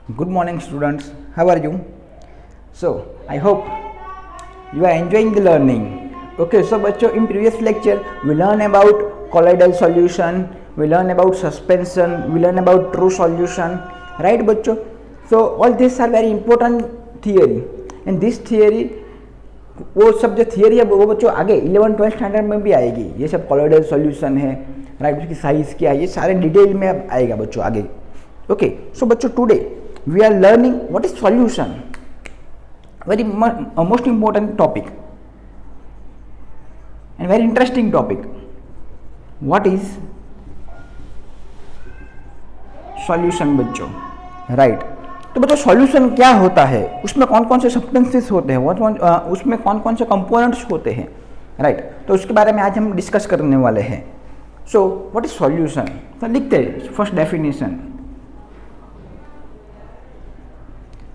Good morning, students. How are you? So, I hope you are enjoying the learning. Okay, so बच्चों, in previous lecture we learn about colloidal solution, we learn about suspension, we learn about true solution, right बच्चों? So all these are very important theory, and this theory वो सब जो theory है वो बच्चों आगे 11-12 standard में भी आएगी. ये सब कॉलोइडल सॉल्यूशन है, राइट, उसकी साइज क्या है, ये सारे डिटेल में अब आएगा बच्चों आगे. ओके, सो बच्चों today we are learning what is solution. Very most important topic and very interesting topic. What is solution बच्चों, राइट. तो बच्चों सॉल्यूशन क्या होता है, उसमें कौन कौन से सब्सटेंसेस होते हैं, उसमें कौन कौन से कंपोनेंट्स होते हैं, राइट. तो उसके बारे में आज हम डिस्कस करने वाले हैं. सो व्हाट इज सॉल्यूशन, तो लिखते हैं फर्स्ट डेफिनेशन.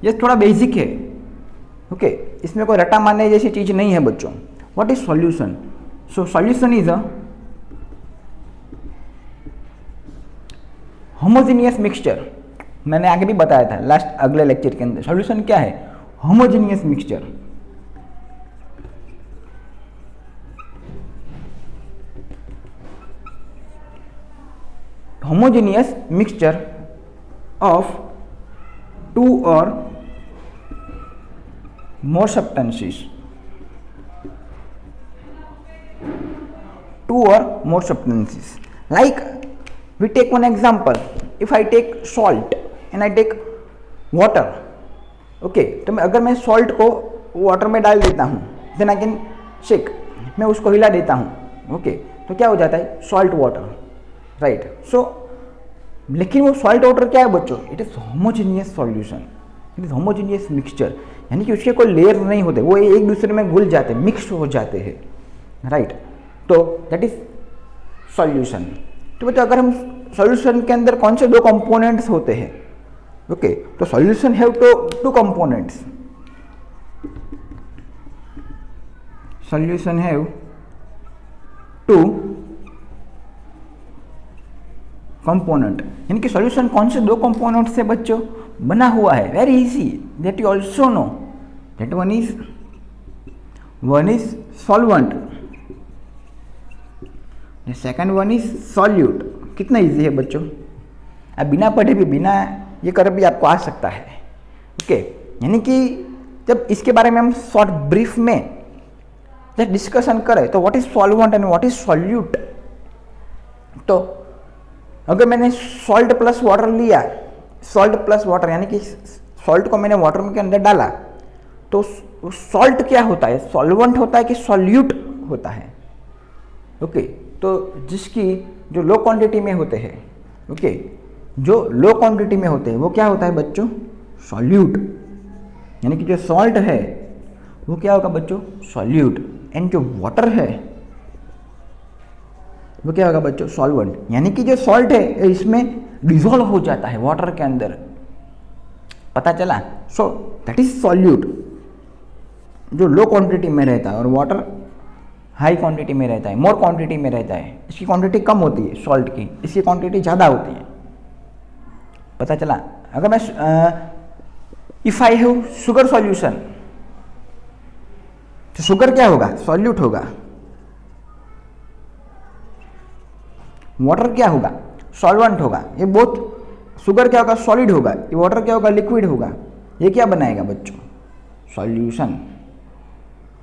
ये थोड़ा बेसिक है, ओके, इसमें कोई रटा मारने जैसी चीज नहीं है बच्चों. What is solution? So solution is a homogeneous mixture. मैंने आगे भी बताया था लास्ट अगले लेक्चर के अंदर. सॉल्यूशन क्या है? Homogeneous mixture. Homogeneous mixture of two और more substances, two or more substances. Like we take one example, if I take salt and I take water, okay, तो मैं अगर मैं salt को water में डाल देता हूँ, then I can shake, मैं उसको हिला देता हूँ, okay, तो क्या हो जाता है? salt water, right. So लेकिन वो salt water क्या है बच्चों? it is homogeneous solution, it is homogeneous mixture, यानी कि उसके कोई लेयर नहीं होते, वो एक दूसरे में घुल जाते, मिक्स हो जाते हैं, राइट. तो दैट इज सॉल्यूशन. तो बच्चों अगर हम सॉल्यूशन के अंदर कौन से दो कंपोनेंट्स होते हैं, ओके, तो solution have two components. Solution have two component, यानी कि सॉल्यूशन कौन से दो कंपोनेंट से बच्चों बना हुआ है? Very easy, that you also know, that one is solvent, the second one is solute. कितना इजी है बच्चों, अब बिना पढ़े भी बिना ये कर भी आपको आ सकता है, ओके. यानी कि जब इसके बारे में हम शॉर्ट ब्रीफ में जब डिस्कशन करें तो what is solvent and what is solute. तो अगर मैंने सॉल्ट प्लस वाटर लिया, सॉल्ट प्लस वाटर यानी कि सॉल्ट को मैंने वाटर के अंदर डाला, तो सॉल्ट क्या होता है? सॉल्वेंट होता है कि सॉल्यूट होता है, ओके. तो जिसकी जो लो क्वांटिटी में होते हैं, ओके, जो लो क्वांटिटी में होते हैं वो क्या होता है बच्चों? सॉल्यूट. यानी कि जो सॉल्ट है वो क्या होगा बच्चों? सॉल्यूट. एंड जो वाटर है वो क्या होगा बच्चों? सॉल्वेंट. यानी कि जो सॉल्ट है इसमें डिजोल्व हो जाता है वाटर के अंदर, पता चला. सो दैट इज सॉल्यूट, जो लो क्वांटिटी में रहता है, और वाटर हाई क्वांटिटी में रहता है, मोर क्वांटिटी में रहता है. इसकी क्वांटिटी कम होती है सॉल्ट की, इसकी क्वांटिटी ज़्यादा होती है, पता चला. अगर मैं if I have sugar solution, तो शुगर क्या होगा? सॉल्यूट होगा. वाटर क्या होगा? सॉल्वेंट होगा. ये बहुत शुगर क्या होगा? सॉलिड होगा. ये वाटर क्या होगा? लिक्विड होगा. ये क्या बनाएगा बच्चों? सॉल्यूशन.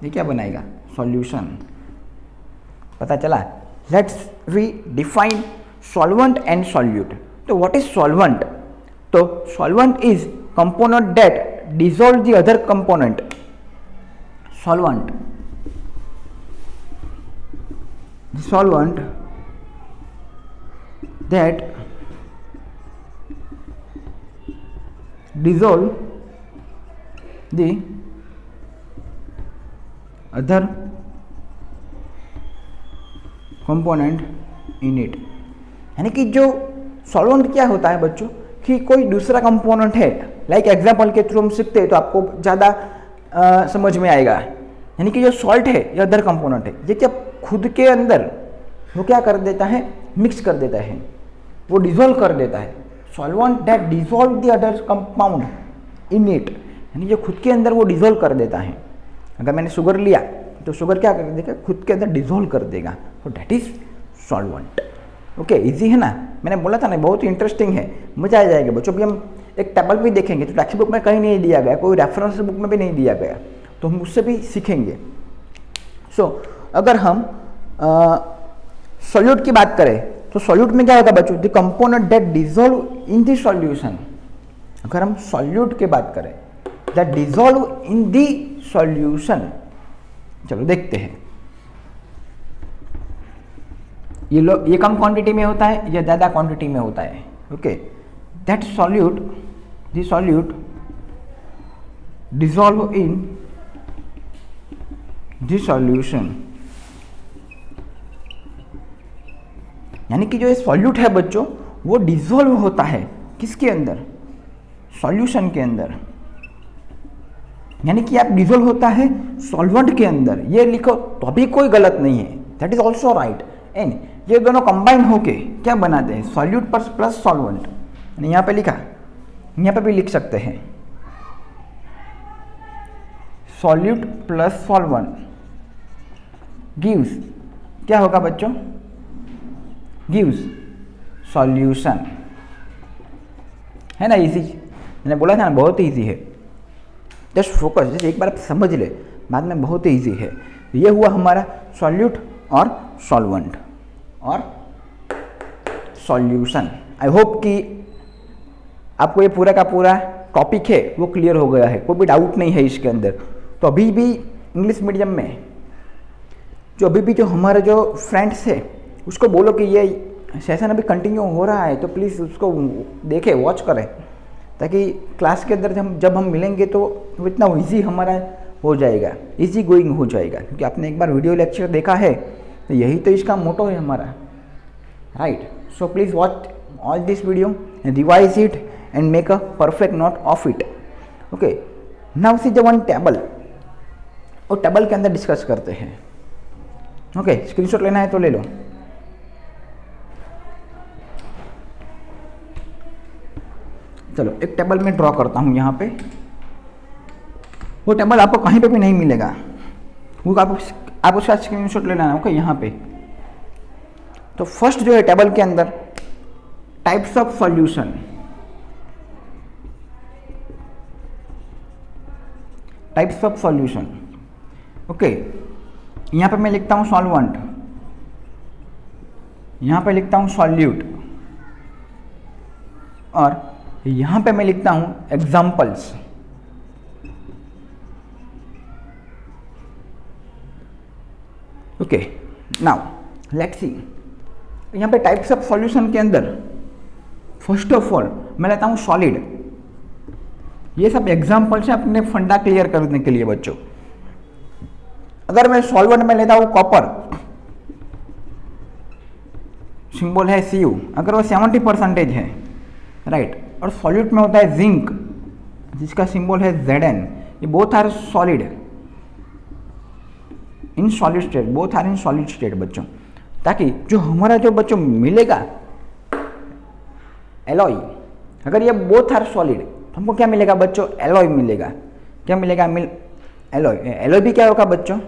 ये क्या बनाएगा? सॉल्यूशन. पता चला. Let's we define solvent and solute. तो व्हाट इज सॉल्वेंट? तो solvent is component that dissolve the other component. Solvent, solvent that dissolve the other component in it. यानी कि जो सॉल्वेंट क्या होता है बच्चों, कि कोई दूसरा कंपोनेंट है. लाइक एग्जांपल के थ्रू हम सीखते हैं तो आपको ज़्यादा समझ में आएगा. यानी कि जो सॉल्ट है ये अदर कंपोनेंट है, ये क्या खुद के अंदर वो क्या कर देता है? मिक्स कर देता है, वो डिजोल्व कर देता है. Solvent that dissolve the other compound in it, यानी जो खुद के अंदर वो डिजोल्व कर देता है। अगर मैंने शुगर लिया तो शुगर क्या कर देगा, खुद के अंदर डिजोल्व कर देगा, तो that is solvent. Okay, easy है ना, मैंने बोला था ना बहुत ही इंटरेस्टिंग है, मजा आ जाएगा बच्चों। भी हम एक टेबल भी देखेंगे तो टेक्स्ट बुक में कहीं नहीं दिया गया, कोई रेफरेंस बुक में भी नहीं दिया गया, तो हम उससे भी सीखेंगे। अगर हम सॉल्यूट की बात करें तो सॉल्यूट में क्या होगा बच्चों, the component that dissolve in the solution. अगर हम सॉल्यूट की बात करें that dissolve in the solution, चलो देखते हैं। ये कम क्वांटिटी में होता है या ज़्यादा क्वांटिटी में होता है। Okay, that solute, the solute dissolve in the solution, यानी कि जो ये सॉल्यूट है बच्चों वो डिजोल्व होता है किसके अंदर, सॉल्यूशन के अंदर, यानी कि आप डिजोल्व होता है सॉल्वेंट के अंदर, ये लिखो तो भी कोई गलत नहीं है, that is also right. And ये दोनों कंबाइन होके क्या बनाते हैं, सॉल्यूट प्लस सॉल्वेंट, यानी यहाँ पे लिखा, यहाँ पे भी लिख सकते हैं सॉल्यूट प्लस सॉल्वेंट गिव्स, क्या होगा बच्चों, गिव्स सॉल्यूशन, है ना। इजी, मैंने बोला था ना बहुत इजी है, जस्ट फोकस, जैसे एक बार आप समझ ले, बाद में बहुत ही ईजी है। ये हुआ हमारा सॉल्यूट और सॉल्वेंट और सॉल्यूशन। आई होप कि आपको ये पूरा का पूरा टॉपिक है वो क्लियर हो गया है, कोई भी डाउट नहीं है इसके अंदर। तो अभी भी इंग्लिश मीडियम में अभी भी जो हमारे जो फ्रेंड्स है उसको बोलो कि ये सेशन अभी कंटिन्यू हो रहा है, तो प्लीज़ उसको देखें, वॉच करें, ताकि क्लास के अंदर जब हम मिलेंगे तो वो इतना ईजी हमारा हो जाएगा, इजी गोइंग हो जाएगा। क्योंकि आपने एक बार वीडियो लेक्चर देखा है तो यही तो इसका मोटो है हमारा, right. So please watch all this video and revise it and make a perfect note of it. Okay, now see the one table, और टेबल के अंदर डिस्कस करते हैं। ओके, स्क्रीनशॉट लेना है तो ले लो। चलो एक टेबल में ड्रॉ करता हूँ यहाँ पे, वो टेबल आपको कहीं पे भी नहीं मिलेगा, वो आप उसका स्क्रीनशॉट लेना है। ओके, यहाँ पे तो फर्स्ट जो है टेबल के अंदर types of solution, types of solution. Okay, यहाँ पे मैं लिखता हूँ सॉल्वेंट, यहाँ पे लिखता हूँ सॉल्यूट, और यहाँ पे मैं लिखता हूँ examples. Okay, now let's see, यहाँ पे टाइप्स ऑफ सॉल्यूशन के अंदर फर्स्ट ऑफ ऑल मैं लेता हूँ सॉलिड। ये सब एग्जाम्पल्स है अपने फंडा क्लियर करने के लिए बच्चों। अगर मैं सॉल्वेंट में लेता हूँ कॉपर, सिंबल है Cu, अगर वो 70% है, राइट। और सॉल्यूट में होता है जिंक, जिसका सिंबल है Zn। ये both are solid in solid state, both are in solid state बच्चों। ताकि जो हमारा जो बच्चों मिलेगा एलॉय, अगर ये बोथ आर सॉलिड तो हमको क्या मिलेगा बच्चों, एलॉय मिलेगा। क्या मिलेगा, एलॉय। एलॉय भी क्या होगा बच्चों,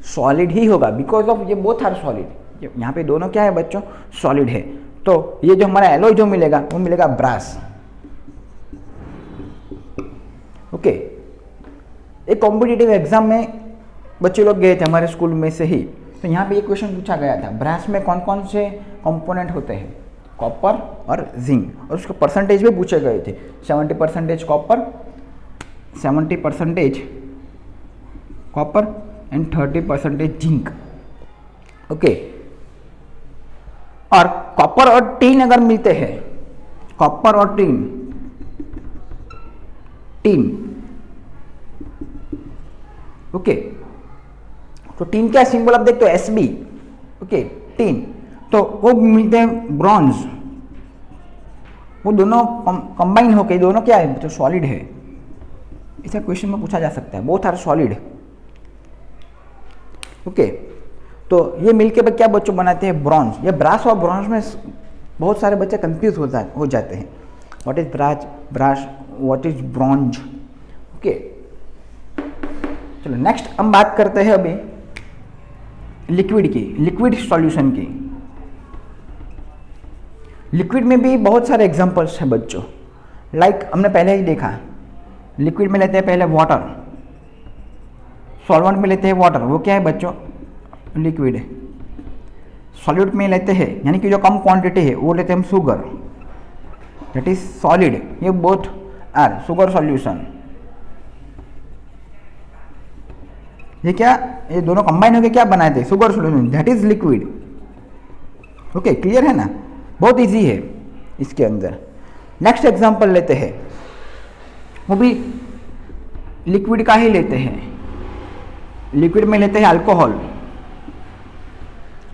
सॉलिड ही होगा, बिकॉज ऑफ ये बोथ आर सॉलिड। यहाँ पे दोनों क्या है बच्चों, सॉलिड है। तो ये जो हमारा एलॉय जो मिलेगा वो मिलेगा ब्रास। ओके, एक कॉम्पिटिटिव एग्जाम में बच्चे लोग गए थे हमारे स्कूल में से ही, तो यहाँ पे ये क्वेश्चन पूछा गया था, ब्रास में कौन कौन से कंपोनेंट होते हैं, कॉपर और जिंक, और उसके परसेंटेज भी पूछे गए थे। 70% copper, 70% copper and 30% zinc. Okay, और कॉपर और टीन अगर मिलते हैं, कॉपर और टीन, ओके, तो टीन का सिंबल आप देखते हो Sb। ओके, टीन, तो वो मिलते हैं ब्रॉन्ज। वो दोनों कंबाइन होके दोनों क्या है, तो सॉलिड है। ऐसा क्वेश्चन में पूछा जा सकता है, बोथ आर सॉलिड। ओके, तो ये मिलके क्या बच्चों बनाते हैं, ब्रॉन्ज। ये ब्रास और ब्रॉन्ज में बहुत सारे बच्चे कंफ्यूज हो जाते हैं, what is brass, what is bronze. Okay, चलो नेक्स्ट हम बात करते हैं अभी लिक्विड की, लिक्विड सॉल्यूशन की। लिक्विड में भी बहुत सारे एग्जांपल्स हैं बच्चों, लाइक हमने पहले ही देखा, लिक्विड में लेते हैं पहले वाटर, सॉल्वेंट में लेते हैं वाटर, वो क्या है बच्चों, लिक्विड। सॉल्यूट में लेते हैं यानी कि जो कम क्वांटिटी है वो लेते हैं हम शुगर, दैट इज सॉलिड, ये बोथ आर शुगर सॉल्यूशन। ये क्या, ये दोनों कंबाइन होकर क्या बनाए थे, sugar solution, that is liquid. Okay, clear है ना, बहुत इजी है इसके अंदर। नेक्स्ट एग्जांपल लेते हैं, वो भी लिक्विड का ही लेते हैं, लिक्विड में लेते हैं अल्कोहल,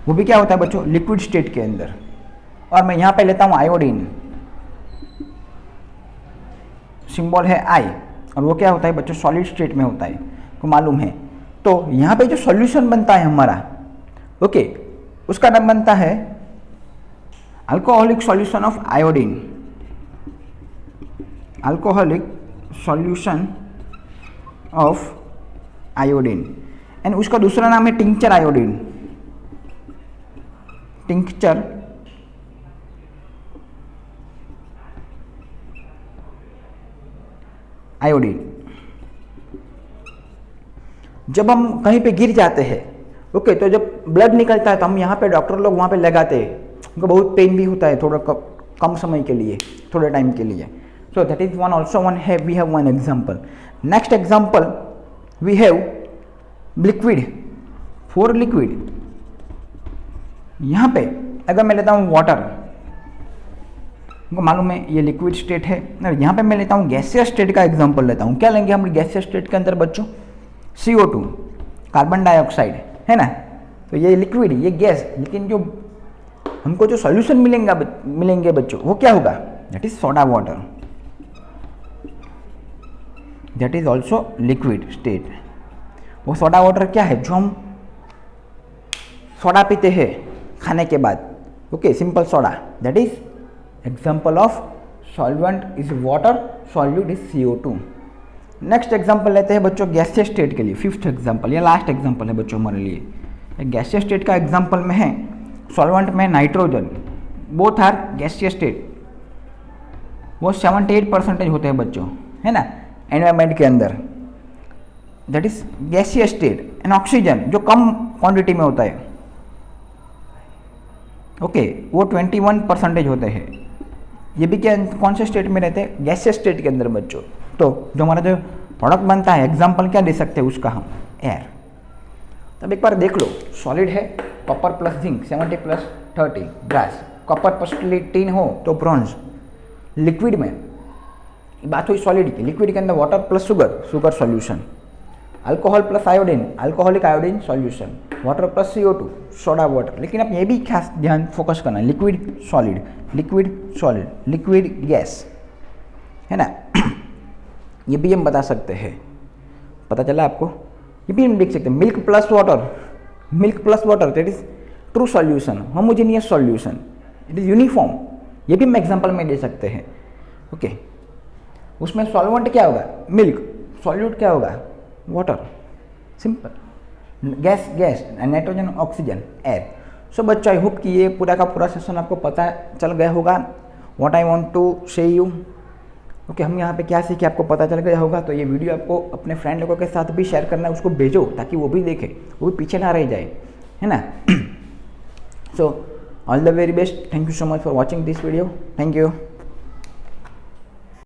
वो भी क्या होता है बच्चों, लिक्विड स्टेट के अंदर। और मैं यहां पे लेता हूं आयोडीन, सिंबल है आई, और वो क्या होता है बच्चों, सॉलिड स्टेट में होता है, को मालूम है। तो यहां पे जो सॉल्यूशन बनता है हमारा, ओके, उसका नाम बनता है alcoholic solution of iodine, alcoholic solution of iodine. And उसका दूसरा नाम है टिंक्चर आयोडीन, टिंक्चर आयोडीन। जब हम कहीं पे गिर जाते हैं, ओके, तो जब ब्लड निकलता है तो हम यहाँ पे डॉक्टर लोग वहाँ पे लगाते हैं, उनको बहुत पेन भी होता है थोड़ा कम समय के लिए, थोड़े टाइम के लिए। So that is one also one है, we have one example. Next example we have liquid, for liquid यहाँ पे अगर मैं लेता हूँ वाटर, हमको मालूम है ये लिक्विड स्टेट है, यहाँ पे मैं लेता हूँ गैसियस स्टेट का एग्जांपल लेता हूँ। क्या लेंगे हम गैसियस स्टेट के अंदर बच्चों, CO2, कार्बन डाइऑक्साइड, है ना। तो ये लिक्विड, ये गैस, लेकिन जो हमको जो सॉल्यूशन मिलेंगे बच्चों, वो क्या होगा, that is soda water, that is also liquid state. वो सोडा वाटर क्या है, जो हम सोडा पीते हैं खाने के बाद, okay, simple soda, that is example of solvent is water, solute is CO2। Next example लेते हैं बच्चों गैसियस स्टेट के लिए, फिफ्थ एग्जाम्पल, ये लास्ट एग्जाम्पल है बच्चों हमारे लिए। गैसियस स्टेट का एग्जाम्पल में है सॉल्वेंट में nitrogen, both are gaseous state, वो 78% होते हैं बच्चों, है ना, एनवायरमेंट के अंदर, that is gaseous state. And oxygen जो कम क्वांटिटी में होता है, ओके, वो 21% होते हैं। ये भी क्या, कौन से स्टेट में रहते हैं, गैसियस स्टेट के अंदर बच्चों। तो जो हमारा जो प्रोडक्ट बनता है, एग्जाम्पल क्या दे सकते हैं उसका हम, एयर। तब एक बार देख लो, सॉलिड है copper plus zinc 70 + 30, brass, copper plus tin हो तो ब्रॉन्ज। लिक्विड में बात हुई सॉलिड की, लिक्विड के अंदर water plus sugar, sugar solution, alcohol plus iodine, alcoholic iodine solution, water plus CO2, soda water. लेकिन आप ये भी खास ध्यान फोकस करना, liquid solid, liquid solid, liquid gas, है ना। ये भी हम बता सकते हैं, पता चला आपको। ये भी हम लिख सकते हैं milk plus water, milk plus water, that is true solution, homogeneous solution, it is uniform. ये भी हम एग्जाम्पल में दे सकते हैं, ओके। उसमें सॉल्वेंट क्या होगा, मिल्क, सॉल्यूट क्या होगा, water, simple. Gas gas, nitrogen oxygen, air. So बच्चों, आई होप कि ये पूरा का पूरा सेशन आपको पता चल गया होगा, व्हाट आई वांट टू से यू, ओके। हम यहाँ पे क्या सीखे आपको पता चल गया होगा। तो ये वीडियो आपको अपने फ्रेंड लोगों के साथ भी शेयर करना है, उसको भेजो ताकि वो भी देखे, वो भी पीछे ना रह जाए, है ना। So all the very best, thank you so much for watching this video, thank you.